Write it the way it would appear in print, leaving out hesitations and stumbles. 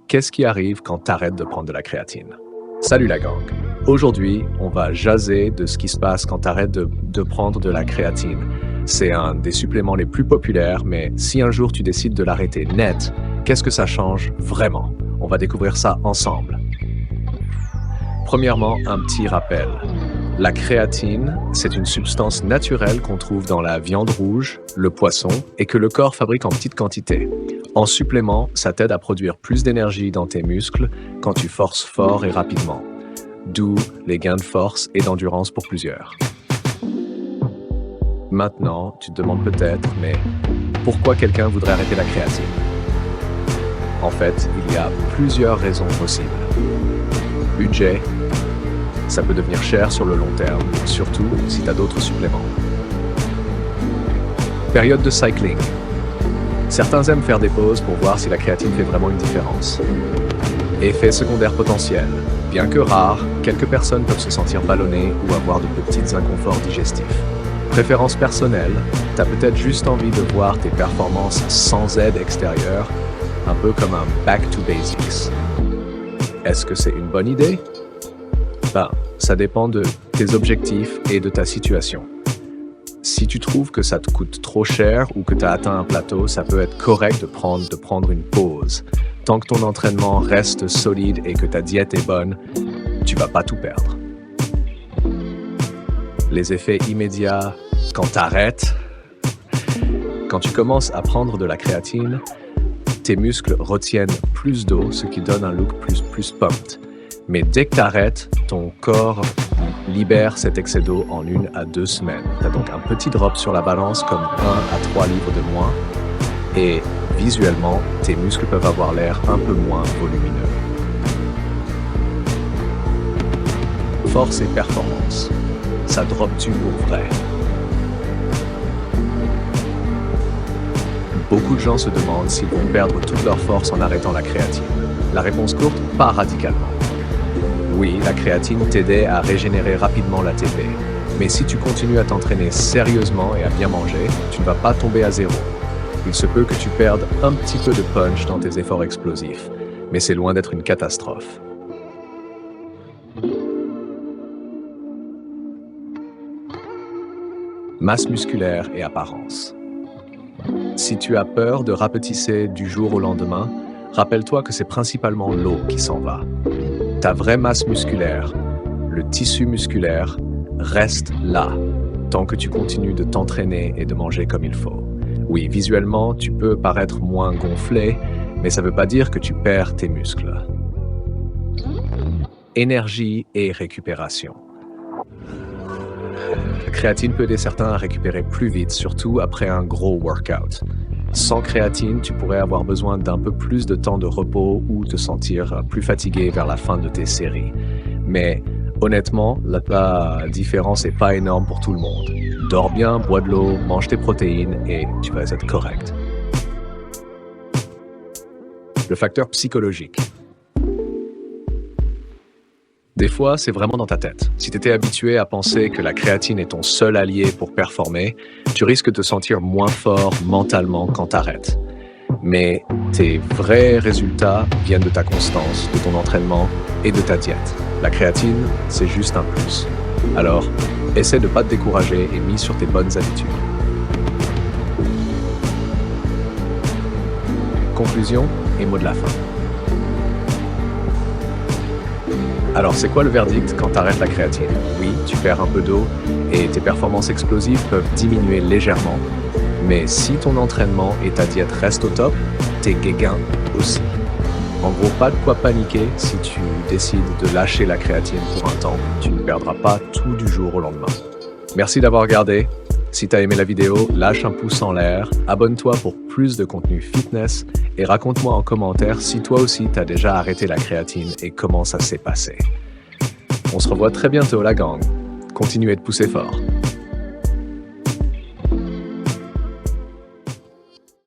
qu'est-ce qui arrive quand t'arrêtes de prendre de la créatine? Salut la gang! Aujourd'hui, on va jaser de ce qui se passe quand t'arrêtes de prendre de la créatine. C'est un des suppléments les plus populaires, mais si un jour tu décides de l'arrêter net, qu'est-ce que ça change vraiment? On va découvrir ça ensemble. Premièrement, un petit rappel. La créatine, c'est une substance naturelle qu'on trouve dans la viande rouge, le poisson, et que le corps fabrique en petite quantité. En supplément, ça t'aide à produire plus d'énergie dans tes muscles quand tu forces fort et rapidement. D'où les gains de force et d'endurance pour plusieurs. Maintenant, tu te demandes peut-être, mais pourquoi quelqu'un voudrait arrêter la créatine? En fait, il y a plusieurs raisons possibles. Budget, ça peut devenir cher sur le long terme, surtout si tu as d'autres suppléments. Période de cycling. Certains aiment faire des pauses pour voir si la créatine fait vraiment une différence. Effets secondaires potentiels. Bien que rares, quelques personnes peuvent se sentir ballonnées ou avoir de petits inconforts digestifs. Préférence personnelle, tu as peut-être juste envie de voir tes performances sans aide extérieure, un peu comme un back to basics. Est-ce que c'est une bonne idée? Ça dépend de tes objectifs et de ta situation. Si tu trouves que ça te coûte trop cher ou que tu as atteint un plateau, ça peut être correct de prendre une pause. Tant que ton entraînement reste solide et que ta diète est bonne, tu vas pas tout perdre. Les effets immédiats, quand tu arrêtes, quand tu commences à prendre de la créatine, tes muscles retiennent plus d'eau, ce qui donne un look plus pumped. Mais dès que tu arrêtes, ton corps libère cet excès d'eau en 1 à 2 semaines. Tu as donc un petit drop sur la balance comme 1 à 3 livres de moins. Et visuellement, tes muscles peuvent avoir l'air un peu moins volumineux. Force et performance. Ça drop-tu pour vrai? Beaucoup de gens se demandent s'ils vont perdre toute leur force en arrêtant la créatine. La réponse courte, pas radicalement. Oui, la créatine t'aidait à régénérer rapidement l'ATP. Mais si tu continues à t'entraîner sérieusement et à bien manger, tu ne vas pas tomber à zéro. Il se peut que tu perdes un petit peu de punch dans tes efforts explosifs, mais c'est loin d'être une catastrophe. Masse musculaire et apparence. Si tu as peur de rapetisser du jour au lendemain, rappelle-toi que c'est principalement l'eau qui s'en va. Ta vraie masse musculaire, le tissu musculaire, reste là, tant que tu continues de t'entraîner et de manger comme il faut. Oui, visuellement, tu peux paraître moins gonflé, mais ça ne veut pas dire que tu perds tes muscles. Énergie et récupération. La créatine peut aider certains à récupérer plus vite, surtout après un gros workout. Sans créatine, tu pourrais avoir besoin d'un peu plus de temps de repos ou te sentir plus fatigué vers la fin de tes séries. Mais honnêtement, la différence n'est pas énorme pour tout le monde. Dors bien, bois de l'eau, mange tes protéines et tu vas être correct. Le facteur psychologique. Des fois, c'est vraiment dans ta tête. Si tu étais habitué à penser que la créatine est ton seul allié pour performer, tu risques de te sentir moins fort mentalement quand t'arrêtes. Mais tes vrais résultats viennent de ta constance, de ton entraînement et de ta diète. La créatine, c'est juste un plus. Alors, essaie de ne pas te décourager et mise sur tes bonnes habitudes. Conclusion et mot de la fin. Alors, c'est quoi le verdict quand tu arrêtes la créatine? Oui, tu perds un peu d'eau et tes performances explosives peuvent diminuer légèrement. Mais si ton entraînement et ta diète restent au top, tes gains aussi. En gros, pas de quoi paniquer si tu décides de lâcher la créatine pour un temps. Tu ne perdras pas tout du jour au lendemain. Merci d'avoir regardé. Si tu as aimé la vidéo, lâche un pouce en l'air, abonne-toi pour plus de contenu fitness et raconte-moi en commentaire si toi aussi tu as déjà arrêté la créatine et comment ça s'est passé. On se revoit très bientôt la gang. Continuez de pousser fort.